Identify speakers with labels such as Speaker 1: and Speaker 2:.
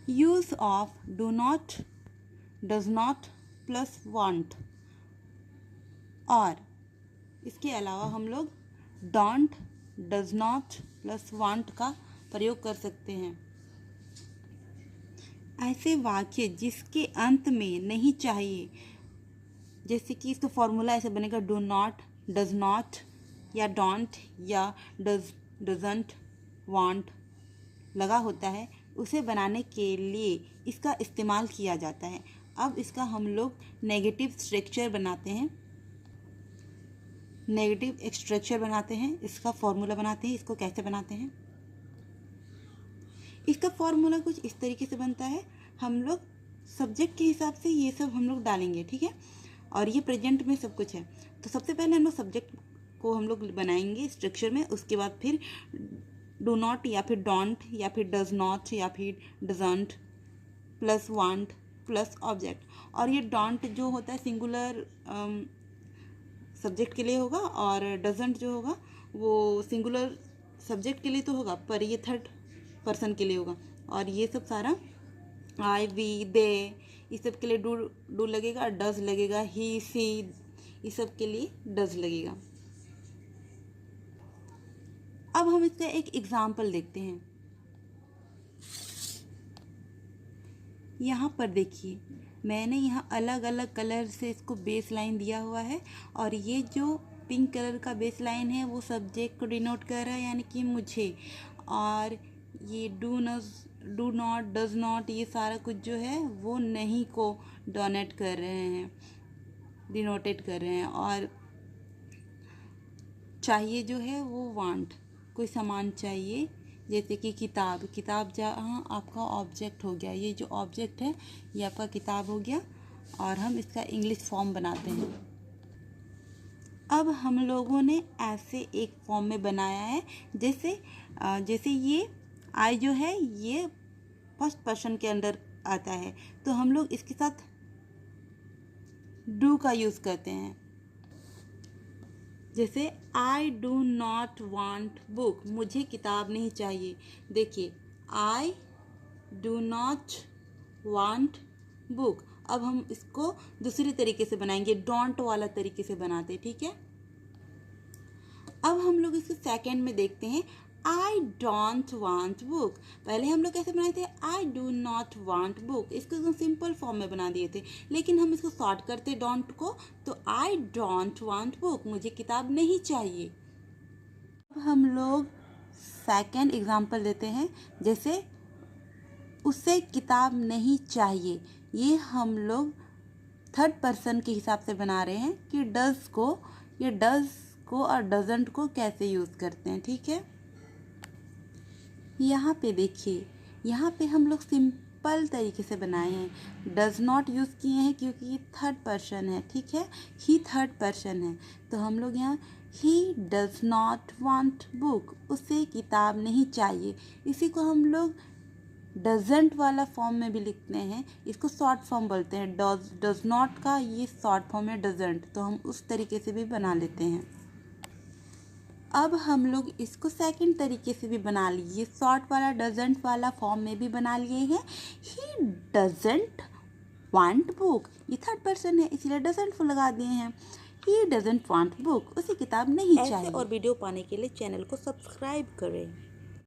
Speaker 1: Use of do not, does not plus want, और इसके अलावा हम लोग don't, does not plus want का प्रयोग कर सकते हैं। ऐसे वाक्य जिसके अंत में नहीं चाहिए, जैसे कि इसका फॉर्मूला ऐसे बनेगा डू नॉट, डज नॉट या डोंट या डजंट वांट लगा होता है, उसे बनाने के लिए इसका इस्तेमाल किया जाता है। अब इसका हम लोग नेगेटिव स्ट्रक्चर बनाते हैं, इसका फॉर्मूला बनाते हैं। इसको कैसे बनाते हैं? इसका फॉर्मूला कुछ इस तरीके से बनता है। हम लोग सब्जेक्ट के हिसाब से ये सब हम लोग डालेंगे, ठीक है, और ये प्रेजेंट में सब कुछ है। तो सबसे पहले हम लोग सब्जेक्ट को हम लोग बनाएंगे स्ट्रक्चर में, उसके बाद फिर डू नॉट या फिर डोंट या फिर डज नॉट या फिर doesn't plus want plus object. और ये डोंट जो होता है सिंगुलर सब्जेक्ट के लिए होगा, और डजंट जो होगा वो सिंगुलर सब्जेक्ट के लिए तो होगा, पर ये थर्ड पर्सन के लिए होगा। और ये सब सारा आई, वी, दे, इस सब के लिए डू लगेगा, डज लगेगा, ही, सी, इस सब के लिए डज लगेगा। अब हम इसका एक एग्जाम्पल देखते हैं। यहाँ पर देखिए, मैंने यहाँ अलग अलग कलर से इसको बेस लाइन दिया हुआ है, और ये जो पिंक कलर का बेस लाइन है वो सब्जेक्ट को डिनोट कर रहा है, यानी कि मुझे। और ये डू नॉट, डज नॉट, ये सारा कुछ जो है वो नहीं को डोनेट कर रहे हैं, डिनोटेड कर रहे हैं। और चाहिए जो है वो वांट, कोई सामान चाहिए, जैसे कि किताब जहाँ आपका ऑब्जेक्ट हो गया, ये जो ऑब्जेक्ट है ये आपका किताब हो गया, और हम इसका इंग्लिश फॉर्म बनाते हैं। अब हम लोगों ने ऐसे एक फॉर्म में बनाया है, जैसे ये आई जो है ये फर्स्ट पर्सन के अंडर आता है, तो हम लोग इसके साथ डू का यूज़ करते हैं। जैसे I do not want book, मुझे किताब नहीं चाहिए। देखिए, I do not want book. अब हम इसको दूसरी तरीके से बनाएंगे, डोंट वाला तरीके से बनाते, ठीक है। अब हम लोग इसको सेकंड में देखते हैं, आई डोंट वांट बुक। पहले हम लोग कैसे बनाए थे, I do not want book, इसको एकदम सिंपल फॉर्म में बना दिए थे, लेकिन हम इसको शॉर्ट करते डोंट को, तो आई डोंट वांट बुक, मुझे किताब नहीं चाहिए। अब हम लोग सेकंड एग्जांपल देते हैं, जैसे उसे किताब नहीं चाहिए, ये हम लोग थर्ड पर्सन के हिसाब से बना रहे हैं कि डज को और डजंट को कैसे यूज़ करते हैं, ठीक है। यहाँ पे देखिए, यहाँ पे हम लोग सिंपल तरीके से बनाए हैं, डज नॉट यूज़ किए हैं क्योंकि ये थर्ड पर्सन है, ठीक है, ही थर्ड पर्सन है, तो हम लोग यहाँ he does not want book, उसे किताब नहीं चाहिए। इसी को हम लोग डजंट वाला फॉर्म में भी लिखते हैं, इसको शॉर्ट फॉर्म बोलते हैं, डज नॉट का ये शॉर्ट फॉर्म है डजंट, तो हम उस तरीके से भी बना लेते हैं। अब हम लोग इसको सेकंड तरीके से भी बना लिए, शॉर्ट वाला डजंट वाला फॉर्म में भी बना लिए हैं। ही डजंट वांट बुक, ये थर्ड पर्सन है इसलिए डजंट लगा दिए हैं। ही डजंट वांट बुक, उसे किताब नहीं चाहिए। और वीडियो पाने के लिए चैनल को सब्सक्राइब करें।